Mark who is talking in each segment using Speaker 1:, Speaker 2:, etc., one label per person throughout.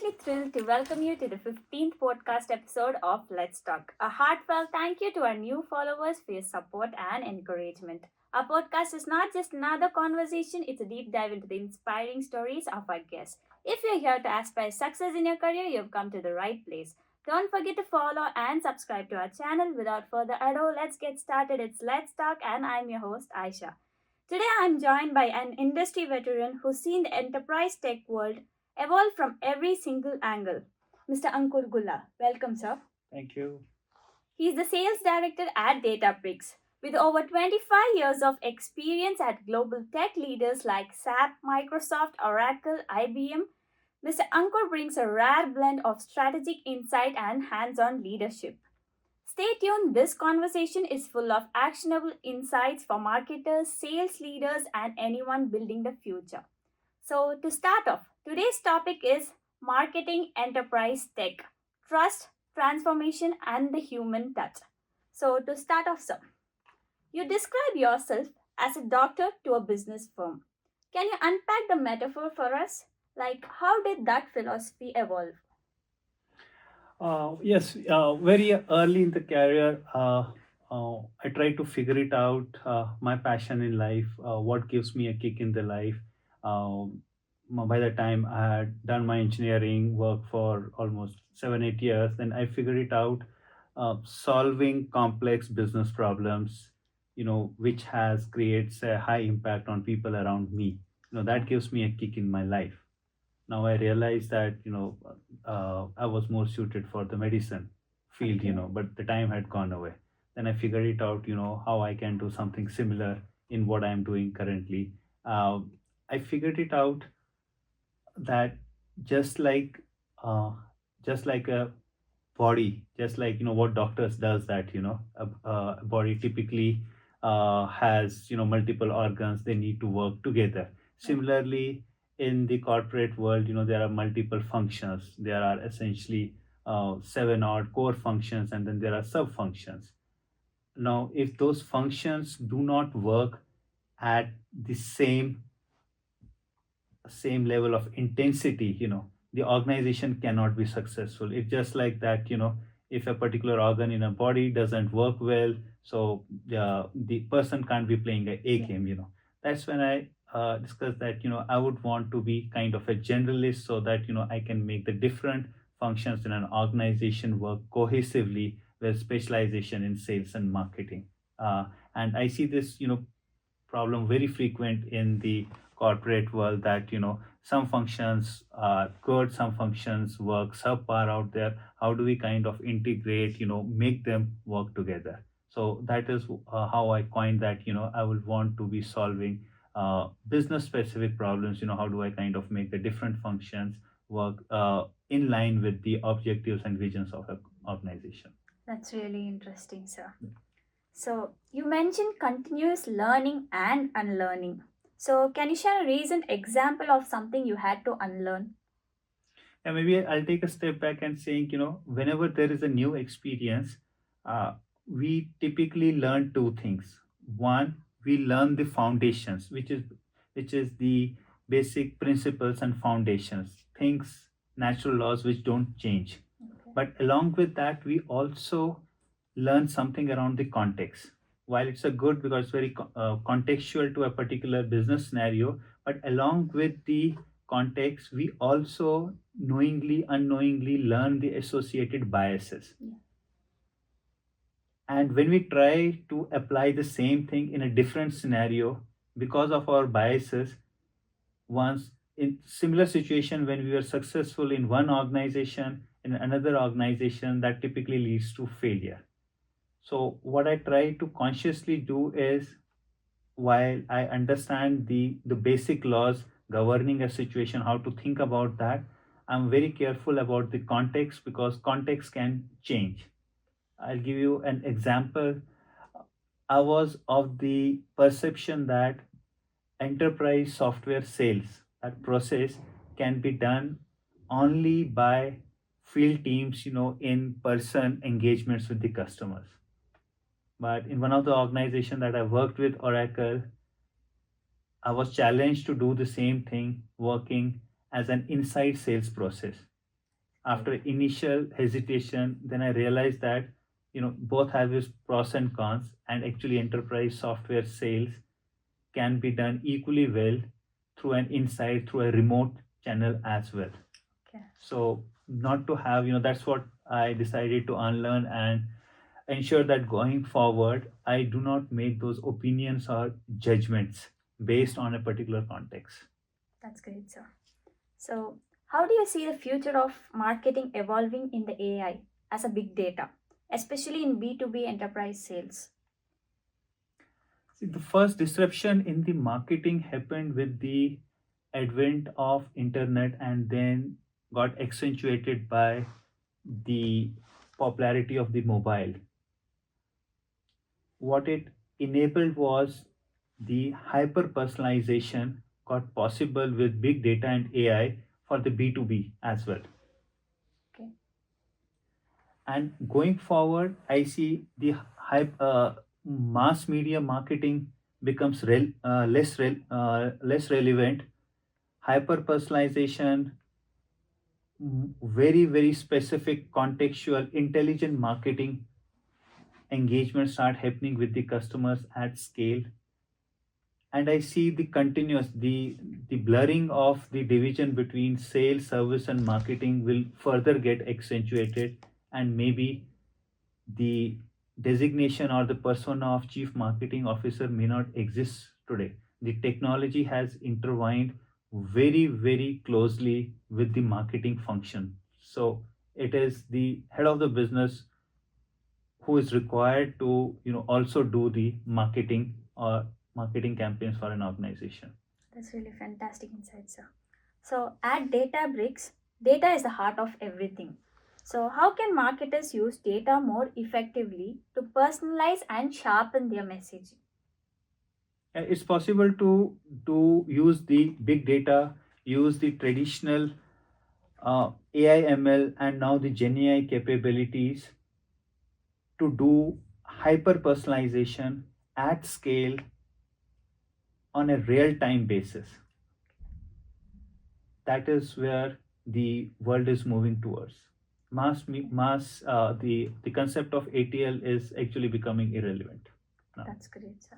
Speaker 1: absolutely thrilled to welcome you to the 15th podcast episode of Let's Talk. A heartfelt thank you to our new followers for your support and encouragement. Our podcast is not just another conversation, it's a deep dive into the inspiring stories of our guests. If you're here to aspire success in your career, you've come to the right place. Don't forget to follow and subscribe to our channel. Without further ado, let's get started. It's Let's Talk, and I'm your host, Aisha. Today, I'm joined by an industry veteran who's seen the enterprise tech world evolve from every single angle. Mr. Ankur Gulla, welcome, sir.
Speaker 2: Thank you.
Speaker 1: He's the sales director at Databricks. With over 25 years of experience at global tech leaders like SAP, Microsoft, Oracle, IBM, Mr. Ankur brings a rare blend of strategic insight and hands on leadership. Stay tuned, this conversation is full of actionable insights for marketers, sales leaders, and anyone building the future. So, to start off, today's topic is marketing enterprise tech, trust, transformation, and the human touch. So, to start off, sir, you describe yourself as a doctor to a business firm. Can you unpack the metaphor for us? Like, how did that philosophy evolve?
Speaker 2: Yes, very early in the career, I tried to figure it out, my passion in life, what gives me a kick in the life. Um, by the time I had done my engineering work for almost 7, 8 years, then I figured it out, solving complex business problems, which has creates a high impact on people around me. That gives me a kick in my life. Now I realize that I was more suited for the medicine field, but the time had gone away. Then I figured it out, how I can do something similar in what I'm doing currently. uh, I figured it out that just like uh, just like a body, just like what doctors does, that a body typically has multiple organs, they need to work together. Similarly, in the corporate world, there are multiple functions. There are essentially seven odd core functions, and then there are sub functions. Now if those functions do not work at the same level of intensity, the organization cannot be successful. It's just like that, if a particular organ in a body doesn't work well, so the person can't be playing a game. That's when I discussed that I would want to be kind of a generalist, so that I can make the different functions in an organization work cohesively with specialization in sales and marketing. And I see this problem very frequent in the corporate world, that some functions are good, some functions work subpar out there. How do we kind of integrate, make them work together? So that is how I coined that I would want to be solving business specific problems. How do I kind of make the different functions work in line with the objectives and visions of an organization?
Speaker 1: That's really interesting, sir. So, you mentioned continuous learning and unlearning. So, can you share a recent example of something you had to unlearn?
Speaker 2: And maybe I'll take a step back and saying, whenever there is a new experience, we typically learn two things. One, we learn the foundations, which is the basic principles and foundations, things, natural laws which don't change.
Speaker 1: Okay.
Speaker 2: But along with that, we also learn something around the context. While it's a good because it's very contextual to a particular business scenario, but along with the context, we also knowingly, unknowingly learn the associated biases.
Speaker 1: Yeah.
Speaker 2: And when we try to apply the same thing in a different scenario, because of our biases, once in similar situation, when we were successful in one organization, in another organization, that typically leads to failure. So what I try to consciously do is, while I understand the basic laws governing a situation, how to think about that, I'm very careful about the context, because context can change. I'll give you an example. I was of the perception that enterprise software sales, that process can be done only by field teams, in person engagements with the customers. But in one of the organizations that I worked with, Oracle, I was challenged to do the same thing, working as an inside sales process. After initial hesitation, then I realized that both have its pros and cons, and actually enterprise software sales can be done equally well through an inside through a remote channel as well.
Speaker 1: Okay.
Speaker 2: So not to have, that's what I decided to unlearn and ensure that going forward I do not make those opinions or judgments based on a particular context.
Speaker 1: That's great, sir. So, how do you see the future of marketing evolving in the AI as a big data, especially in B2B enterprise sales?
Speaker 2: See, the first disruption in the marketing happened with the advent of internet, and then got accentuated by the popularity of the mobile. What it enabled was the hyper personalization got possible with big data and AI for the B2B as well.
Speaker 1: Okay.
Speaker 2: And going forward, I see the mass media marketing becomes less relevant. Hyper personalization, very very specific, contextual, intelligent marketing engagements start happening with the customers at scale. And I see the blurring of the division between sales, service, and marketing will further get accentuated, and maybe the designation or the persona of chief marketing officer may not exist today. The technology has intertwined very very closely with the marketing function. So it is the head of the business who is required to also do the marketing or marketing campaigns for an organization.
Speaker 1: That's really fantastic insight, sir. So, at Databricks, data is the heart of everything. So, how can marketers use data more effectively to personalize and sharpen their messaging?
Speaker 2: It's possible to use the big data, use the traditional AI ML, and now the Gen AI capabilities to do hyper personalization at scale on a real time basis. That is where the world is moving towards. The concept of ATL is actually becoming irrelevant now.
Speaker 1: That's great, sir.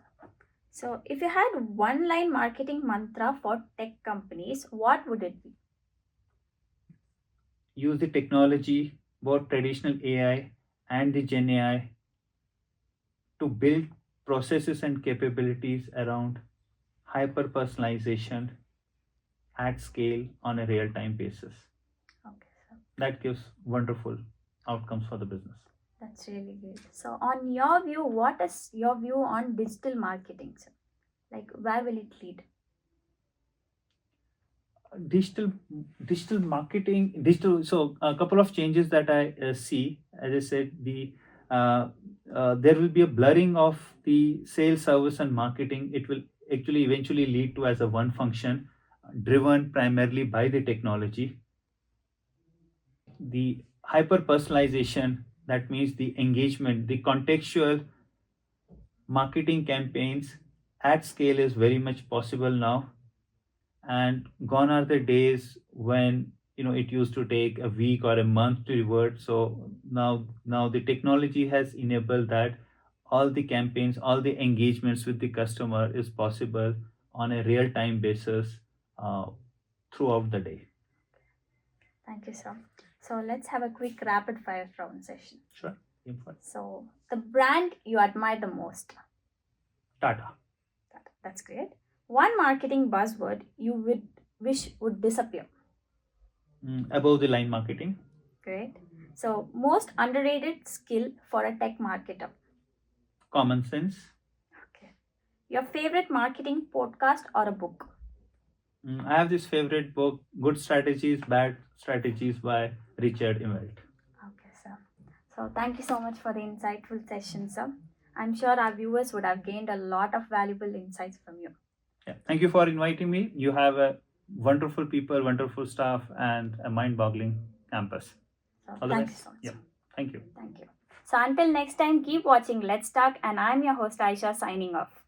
Speaker 1: So, if you had one line marketing mantra for tech companies, what would it be?
Speaker 2: Use the technology, both traditional AI and the Gen AI, to build processes and capabilities around hyper personalization at scale on a real time basis.
Speaker 1: Okay, sir.
Speaker 2: That gives wonderful outcomes for the business.
Speaker 1: That's really great. So, on your view, what is your view on digital marketing, sir? Like, where will it lead?
Speaker 2: Digital marketing, digital. So a couple of changes that I see. As I said, there will be a blurring of the sales, service, and marketing. It will actually eventually lead to as a one function, driven primarily by the technology. The hyper personalization, that means the engagement, the contextual marketing campaigns at scale is very much possible now. And gone are the days when it used to take a week or a month to revert. So now the technology has enabled that all the campaigns, all the engagements with the customer is possible on a real time basis uh, throughout the day.
Speaker 1: Thank you, sir. So, let's have a quick rapid fire round session.
Speaker 2: Sure. Info.
Speaker 1: So, the brand you admire the most?
Speaker 2: Tata.
Speaker 1: That's great. One marketing buzzword you would wish would disappear?
Speaker 2: Above the line marketing.
Speaker 1: Great. So, most underrated skill for a tech marketer?
Speaker 2: Common sense.
Speaker 1: Okay. Your favorite marketing podcast or a book?
Speaker 2: I have this favorite book, Good Strategies, Bad Strategies by Richard Immelt.
Speaker 1: Okay, sir. So, thank you so much for the insightful session, sir. I'm sure our viewers would have gained a lot of valuable insights from you.
Speaker 2: Yeah. Thank you for inviting me. You have a wonderful people, wonderful staff, and a mind-boggling campus.
Speaker 1: So,
Speaker 2: All the
Speaker 1: thank you
Speaker 2: best.
Speaker 1: so much.
Speaker 2: Yeah. Thank you.
Speaker 1: Thank you. So, until next time, keep watching Let's Talk, and I'm your host, Aisha, signing off.